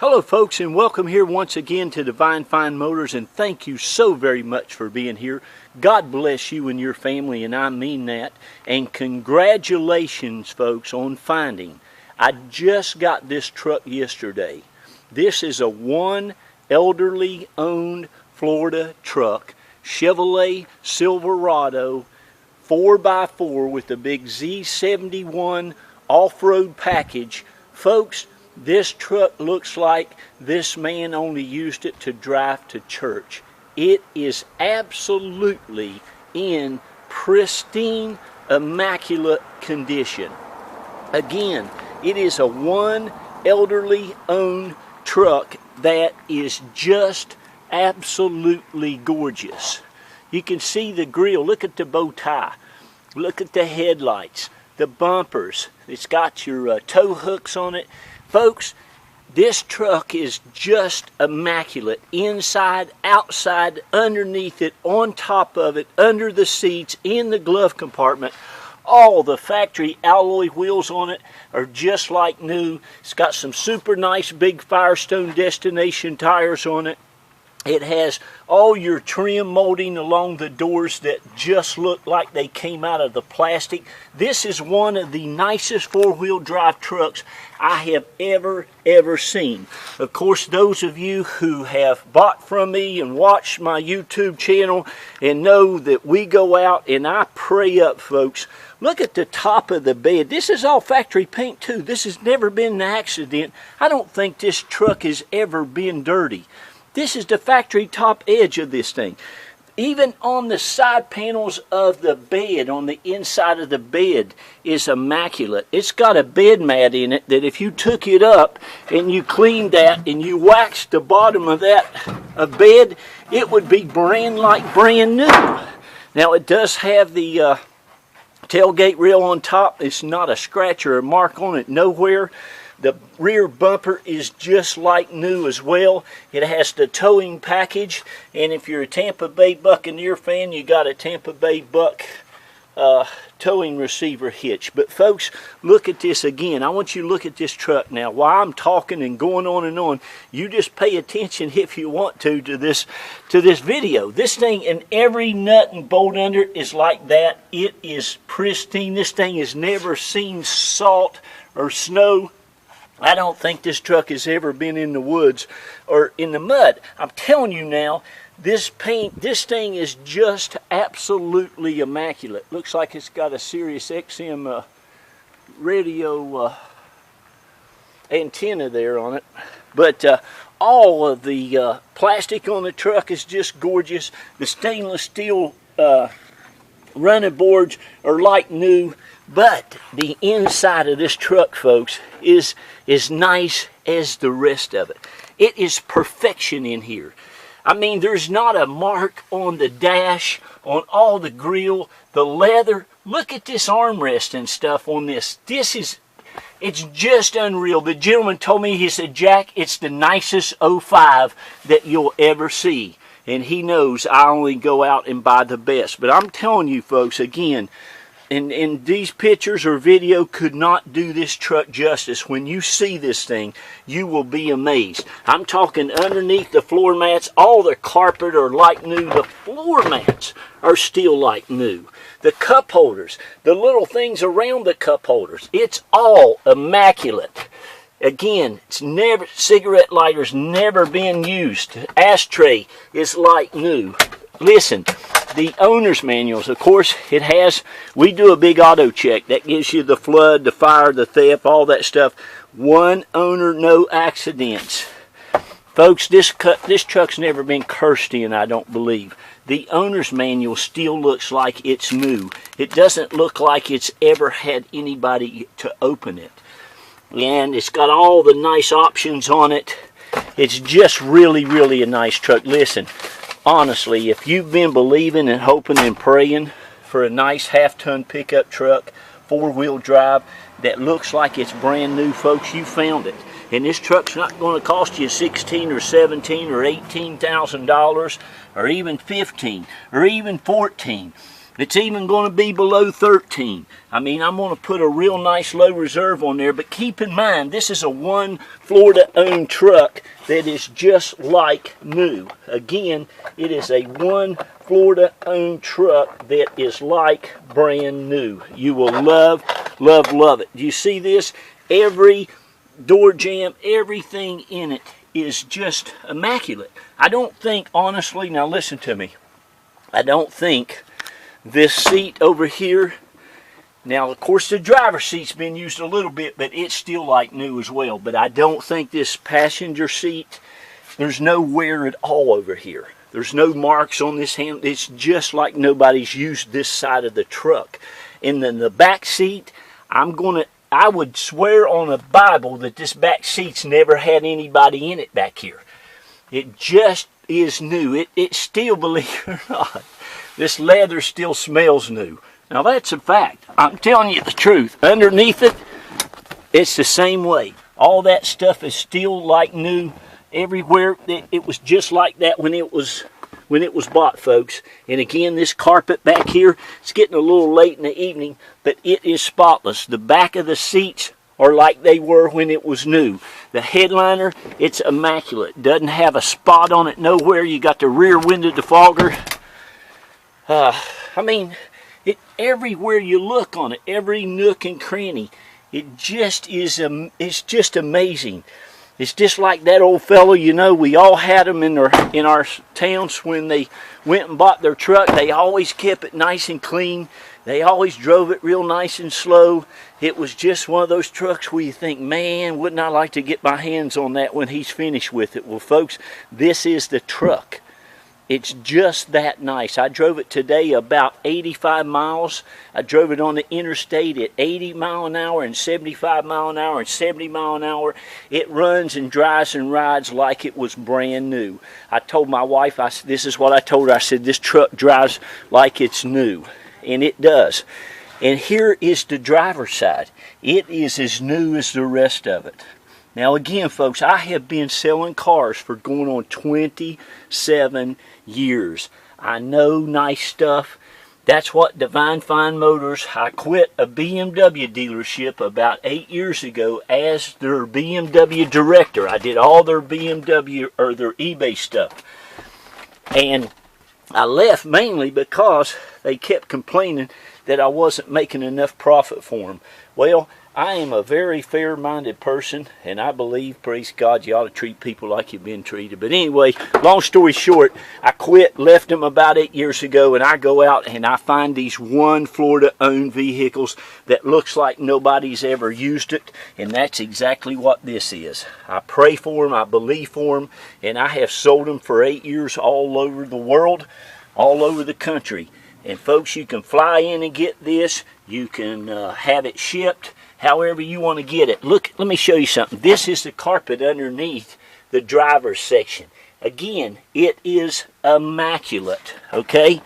Hello folks, and welcome here once again to Divine Fine Motors, and thank you so very much for being here. God bless you and your family, and I mean that. And congratulations folks on finding. I just got this truck yesterday. This is a one elderly owned Florida truck, Chevrolet Silverado 4x4 with a big Z71 off-road package. Folks, this truck looks like this man only used it to drive to church. It is absolutely in pristine, immaculate condition. Again, it is a one elderly owned truck that is just absolutely gorgeous. You can see the grille. Look at the bow tie. Look at the headlights, the bumpers. It's got your tow hooks on it. Folks, this truck is just immaculate. Inside, outside, underneath it, on top of it, under the seats, in the glove compartment. All the factory alloy wheels on it are just like new. It's got some super nice big Firestone Destination tires on it. It has all your trim molding along the doors that just look like they came out of the plastic. This is one of the nicest four-wheel drive trucks I have ever seen. Of course, those of you who have bought from me and watched my YouTube channel and know that we go out and I pray up, folks. Look at the top of the bed. This is all factory paint too. This has never been an accident. I don't think this truck has ever been dirty. This is the factory top edge of this thing. Even on the side panels of the bed, on the inside of the bed, is immaculate. It's got a bed mat in it that if you took it up and you cleaned that and you waxed the bottom of that bed, it would be brand new. Now it does have the tailgate rail on top. It's not a scratch or a mark on it nowhere. The rear bumper is just like new as well. It has the towing package, and if you're a Tampa Bay Buccaneer fan, you got a Tampa Bay Buck towing receiver hitch. But folks, look at this again. I want you to look at this truck now. While I'm talking and going on, you just pay attention if you want to this video. This thing, and every nut and bolt under it is like that. It is pristine. This thing has never seen salt or snow. I don't think this truck has ever been in the woods or in the mud. I'm telling you now, this thing is just absolutely immaculate. Looks like it's got a Sirius XM radio antenna there on it. But all of the plastic on the truck is just gorgeous. The stainless steel running boards are like new. But the inside of this truck, folks, is as nice as the rest of it. It is perfection in here. I mean, there's not a mark on the dash, on all the grille, the leather. Look at this armrest and stuff on this. It's just unreal. The gentleman told me, he said, Jack, it's the nicest 05 that you'll ever see. And he knows I only go out and buy the best. But I'm telling you, folks, again, and these pictures or video could not do this truck justice. When you see this thing, you will be amazed. I'm talking underneath the floor mats, all the carpet are like new. The floor mats are still like new. The cup holders, the little things around the cup holders, it's all immaculate. Again, it's never, cigarette lighter's never been used. The ashtray is like new. Listen, the owner's manuals, of course, it has, we do a big auto check. That gives you the flood, the fire, the theft, all that stuff. One owner, no accidents. Folks, this truck's never been cursed in, I don't believe. The owner's manual still looks like it's new. It doesn't look like it's ever had anybody to open it. And it's got all the nice options on it. It's just really a nice truck. Listen, honestly, if you've been believing and hoping and praying for a nice half-ton pickup truck, four-wheel drive, that looks like it's brand new, folks, you found it. And this truck's not going to cost you $16,000 or $17,000 or $18,000 or even $15,000 or even $14,000. It's even going to be below 13. I mean, I'm going to put a real nice low reserve on there, but keep in mind, this is a one Florida-owned truck that is just like new. Again, it is a one Florida-owned truck that is like brand new. You will love, love, love it. Do you see this? Every door jamb, everything in it is just immaculate. I don't think, honestly, now listen to me, I don't think this seat over here, now of course the driver's seat's been used a little bit, but it's still like new as well. But I don't think this passenger seat, there's no wear at all over here. There's no marks on this handle. It's just like nobody's used this side of the truck. And then the back seat, I would swear on a Bible that this back seat's never had anybody in it back here. It just is new. It still, believe it or not, this leather still smells new. Now that's a fact. I'm telling you the truth. Underneath it, it's the same way. All that stuff is still like new. Everywhere, it was just like that when it was bought, folks. And again, this carpet back here, it's getting a little late in the evening, but it is spotless. The back of the seats are like they were when it was new. The headliner, it's immaculate. Doesn't have a spot on it nowhere. You got the rear window defogger. I mean, everywhere you look on it, every nook and cranny, it just is. It's just amazing. It's just like that old fellow, you know, we all had them in our towns when they went and bought their truck. They always kept it nice and clean. They always drove it real nice and slow. It was just one of those trucks where you think, man, wouldn't I like to get my hands on that when he's finished with it? Well, folks, this is the truck. It's just that nice. I drove it today about 85 miles. I drove it on the interstate at 80 mile an hour and 75 mile an hour and 70 mile an hour. It runs and drives and rides like it was brand new. I told my wife, this is what I told her. I said, this truck drives like it's new. And it does. And here is the driver's side. It is as new as the rest of it. Now again, folks, I have been selling cars for going on 27 years. I know nice stuff. That's what Divine Fine Motors, I quit a BMW dealership about 8 years ago as their BMW director. I did all their BMW or their eBay stuff. And I left mainly because they kept complaining that I wasn't making enough profit for them. Well, I am a very fair-minded person, and I believe, praise God, you ought to treat people like you've been treated. But anyway, long story short, I quit, left them about 8 years ago, and I go out and I find these one Florida-owned vehicles that looks like nobody's ever used it, and that's exactly what this is. I pray for them, I believe for them, and I have sold them for 8 years all over the world, all over the country. And folks, you can fly in and get this. You can have it shipped however you want to get it. Look, let me show you something. This is the carpet underneath the driver's section. Again, it is immaculate, okay?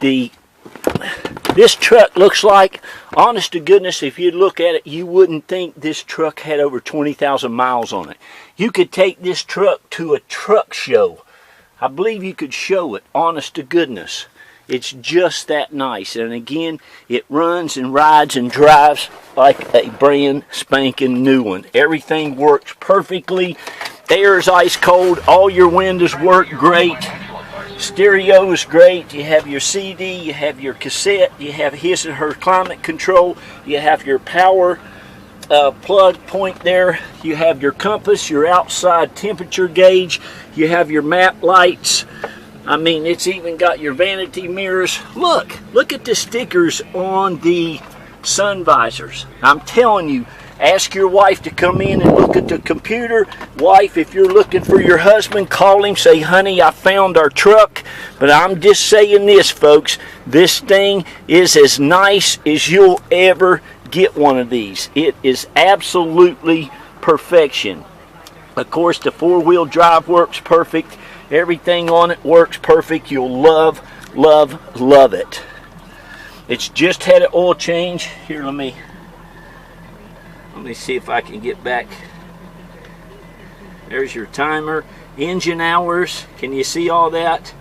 This truck looks like, honest to goodness, if you look at it, you wouldn't think this truck had over 20,000 miles on it. You could take this truck to a truck show. I believe you could show it, honest to goodness. It's just that nice. And again, it runs and rides and drives like a brand spanking new one. Everything works perfectly. Air is ice cold. All your windows work great. Stereo is great. You have your CD, you have your cassette, you have his and her climate control, you have your power plug point there, you have your compass, your outside temperature gauge, you have your map lights. I mean, it's even got your vanity mirrors. Look at the stickers on the sun visors. I'm telling you, ask your wife to come in and look at the computer. Wife, if you're looking for your husband, call him, say, honey, I found our truck. But I'm just saying this, folks, this thing is as nice as you'll ever get one of these. It is absolutely perfection. Of course, the four-wheel drive works perfect. Everything on it works perfect. You'll love, love, love it. It's just had an oil change. Here, let me see if I can get back. There's your timer. Engine hours. Can you see all that?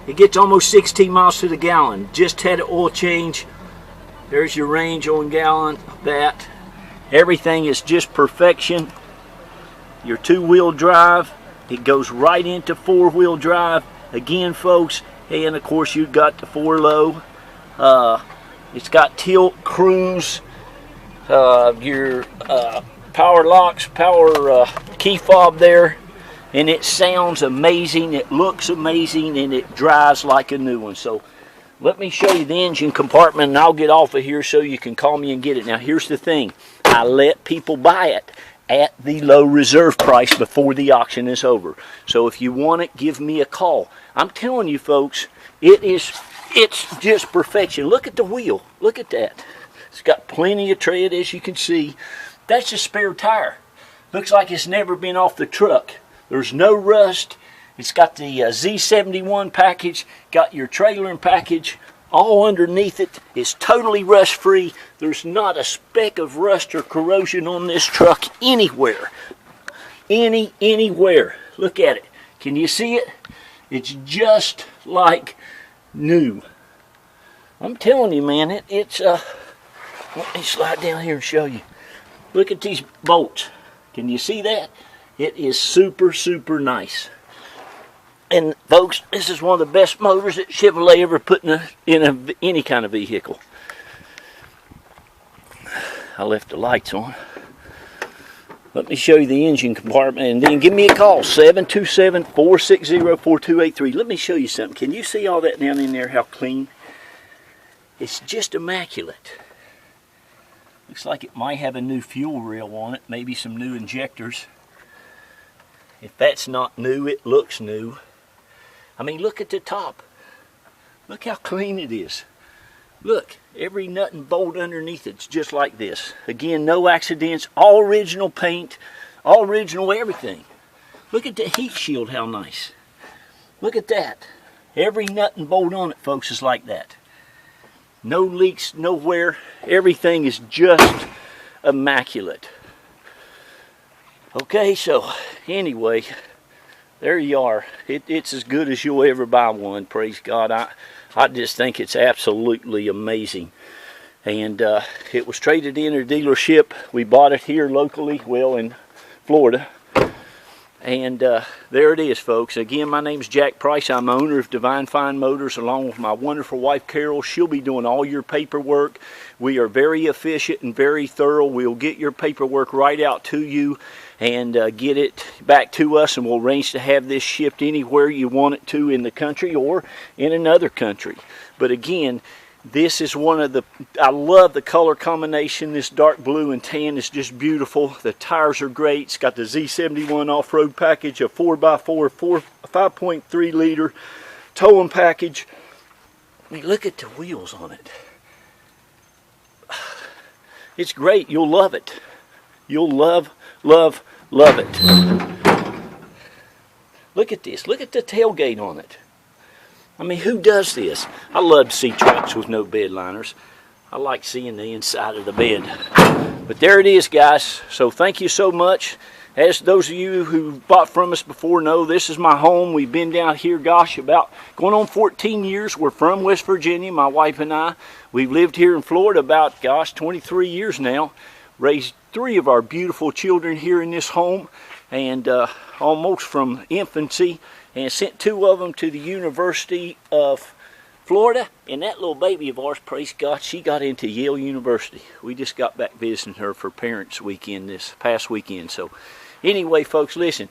It gets almost 16 miles to the gallon. Just had an oil change. There's your range on gallon. That. Everything is just perfection. Your two-wheel drive. It goes right into four-wheel drive. Again, folks, and of course you've got the 4-low. It's got tilt, cruise, your power locks, power key fob there. And it sounds amazing, it looks amazing, and it drives like a new one. So let me show you the engine compartment, and I'll get off of here so you can call me and get it. Now here's the thing, I let people buy it at the low reserve price before the auction is over. So if you want it, give me a call. I'm telling you folks, it's just perfection. Look at the wheel, look at that. It's got plenty of tread, as you can see. That's a spare tire. Looks like it's never been off the truck. There's no rust. It's got the Z71 package, got your trailering package all underneath it. It's totally rust free. There's not a speck of rust or corrosion on this truck anywhere. Anywhere. Look at it. Can you see it? It's just like new. I'm telling you, man, it's let me slide down here and show you. Look at these bolts. Can you see that? It is super, super nice. And folks, this is one of the best motors that Chevrolet ever put in any kind of vehicle. I left the lights on. Let me show you the engine compartment, and then give me a call, 727-460-4283. Let me show you something. Can you see all that down in there, how clean? It's just immaculate. Looks like it might have a new fuel rail on it, maybe some new injectors. If that's not new, it looks new. I mean, look at the top. Look how clean it is. Look, every nut and bolt underneath it's just like this. Again, no accidents, all original paint, all original everything. Look at the heat shield, how nice. Look at that. Every nut and bolt on it, folks, is like that. No leaks nowhere. Everything is just immaculate. Okay, so anyway, there you are. It's as good as you'll ever buy one, praise God. I just think it's absolutely amazing. And it was traded in a dealership. We bought it here locally, well, in Florida. And there it is, folks. Again, my name's Jack Price. I'm owner of Divine Fine Motors along with my wonderful wife, Carol. She'll be doing all your paperwork. We are very efficient and very thorough. We'll get your paperwork right out to you and get it back to us, and we'll arrange to have this shipped anywhere you want it to in the country or in another country. But again, this is one of the, I love the color combination. This dark blue and tan is just beautiful. The tires are great. It's got the Z71 off-road package, a 4x4, 5.3 liter towing package. I mean, look at the wheels on it. It's great. You'll love it. You'll love it. Look at this. Look at the tailgate on it. I mean, who does this? I love to see trucks with no bed liners. I like seeing the inside of the bed. But there it is, guys. So thank you so much. As those of you who bought from us before know, this is my home. We've been down here, gosh, about going on 14 years. We're from West Virginia, my wife and I. We've lived here in Florida about, gosh, 23 years now. Raised 3 of our beautiful children here in this home, and almost from infancy, and sent 2 of them to the University of Florida. And that little baby of ours, praise God, she got into Yale University. We just got back visiting her for Parents Weekend this past weekend. So anyway, folks, listen,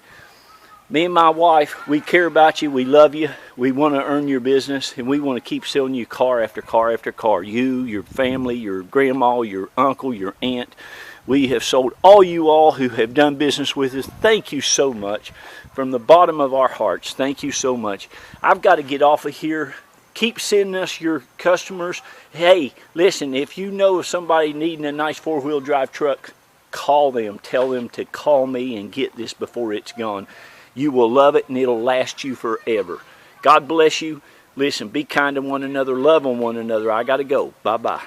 me and my wife, we care about you, we love you, we want to earn your business, and we want to keep selling you car after car after car. You, your family, your grandma, your uncle, your aunt. We have sold all you all who have done business with us. Thank you so much. From the bottom of our hearts, thank you so much. I've got to get off of here. Keep sending us your customers. Hey, listen, if you know of somebody needing a nice 4-wheel drive truck, call them. Tell them to call me and get this before it's gone. You will love it, and it'll last you forever. God bless you. Listen, be kind to one another. Love on one another. I got to go. Bye-bye.